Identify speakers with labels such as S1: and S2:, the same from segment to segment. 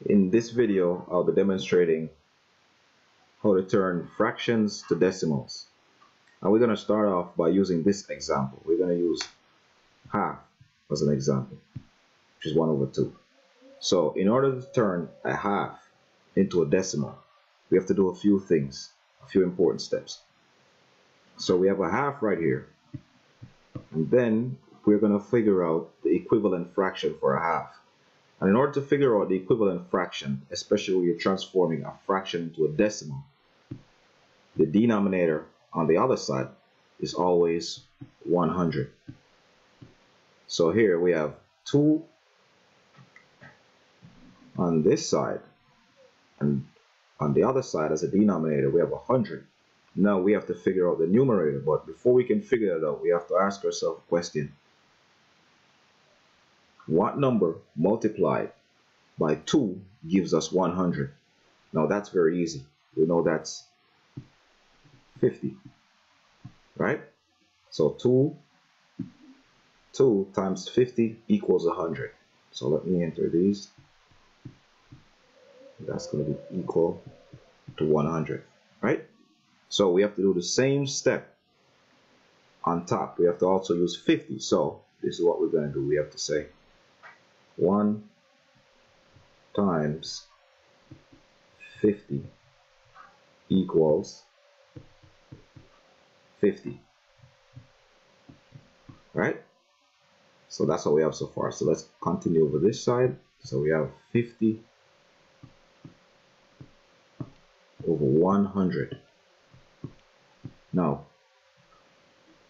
S1: In this video, I'll be demonstrating how to turn fractions to decimals. And we're going to start off by using this example. We're going to use half as an example, which is 1 over 2. So in order to turn a half into a decimal, we have to do a few things, a few important steps. So we have a half right here, and then we're going to figure out the equivalent fraction for a half. And in order to figure out the equivalent fraction, especially when you're transforming a fraction into a decimal, the denominator on the other side is always 100. So here we have 2 on this side, and on the other side as a denominator we have 100. Now we have to figure out the numerator, but before we can figure that out, we have to ask ourselves a question. What number multiplied by 2 gives us 100? Now that's very easy. We know that's 50, right? So 2 times 50 equals 100. So let me enter these. That's going to be equal to 100, right? So we have to do the same step on top. We have to also use 50. So this is what we're going to do. We have to say 1 times 50 equals 50, right? So that's what we have so far. So let's continue over this side. So we have 50 over 100. Now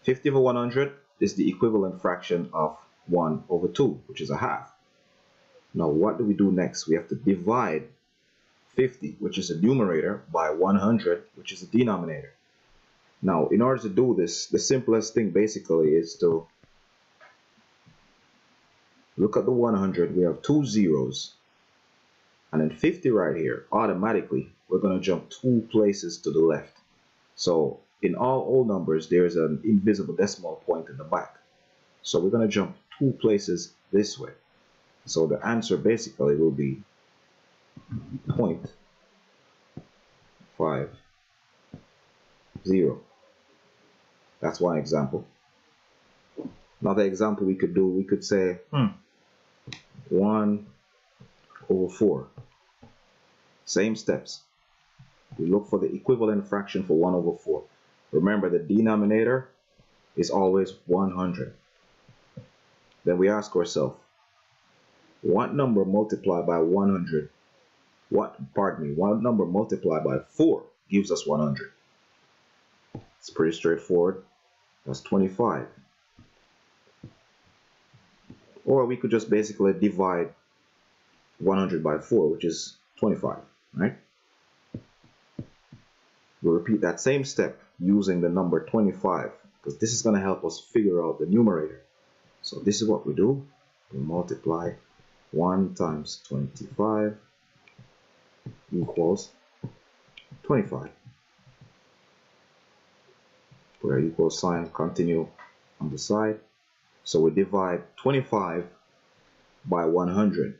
S1: 50 over 100 is the equivalent fraction of 1 over 2, which is a half. Now what do we do next? We have to divide 50, which is the numerator, by 100, which is the denominator. Now in order to do this, the simplest thing basically is to look at the 100. We have 2 zeros, and then 50 right here. Automatically we're going to jump 2 places to the left. So in all whole numbers there's an invisible decimal point in the back, so we're going to jump 2 places this way. So the answer basically will be 0.50. That's one example. Another example we could do, we could say 1 over 4. Same steps. We look for the equivalent fraction for 1 over 4. Remember, the denominator is always 100. Then we ask ourselves, what number multiplied by 100? What number multiplied by 4 gives us 100? It's pretty straightforward. That's 25. Or we could just basically divide 100 by 4, which is 25, right? We'll repeat that same step using the number 25, because this is going to help us figure out the numerator. So this is what we do. We multiply 1 times 25 equals 25. Put our equal sign, continue on the side. So we divide 25 by 100.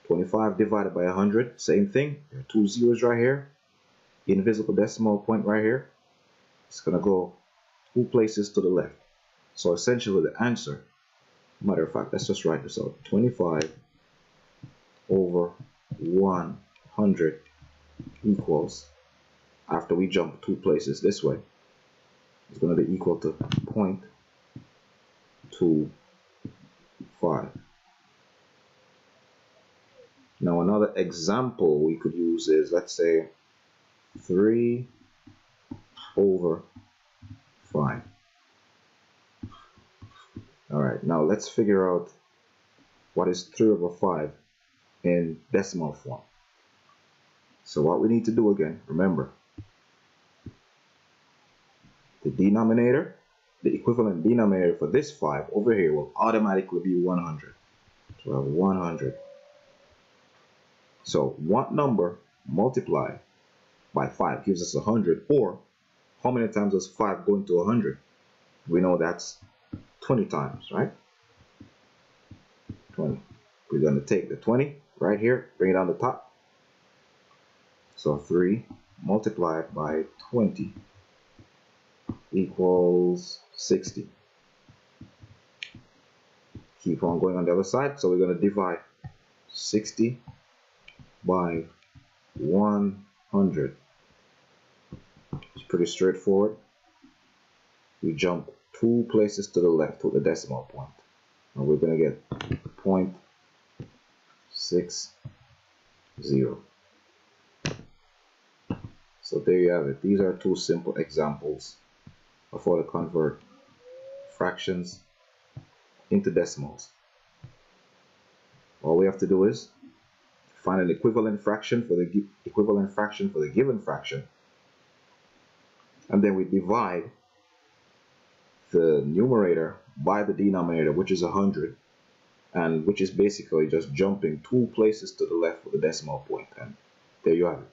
S1: 25 divided by 100, same thing. There are 2 zeros right here. Invisible decimal point right here. It's going to go 2 places to the left. So essentially the answer, matter of fact, let's just write this out. 25 over 100 equals, after we jump 2 places this way, it's going to be equal to 0.25. Now another example we could use is, let's say 3 over 5. Alright, now let's figure out what is 3 over 5 in decimal form. So what we need to do again, remember, the denominator, the equivalent denominator for this 5 over here will automatically be 100. So we have 100. So what number multiplied by 5 gives us 100, or how many times does 5 go into 100? We know that's 20 times, right? 20. We're going to take the 20, right here, bring it on the top. So 3 multiplied by 20 equals 60. Keep on going on the other side. So we're going to divide 60 by 100. It's pretty straightforward. We jump 2 places to the left with the decimal point, and we're going to get 0.60. So there you have it. These are 2 simple examples of how to convert fractions into decimals. All we have to do is find an equivalent fraction for the given fraction, and then we divide the numerator by the denominator, which is 100, and which is basically just jumping 2 places to the left with the decimal point. And there you have it.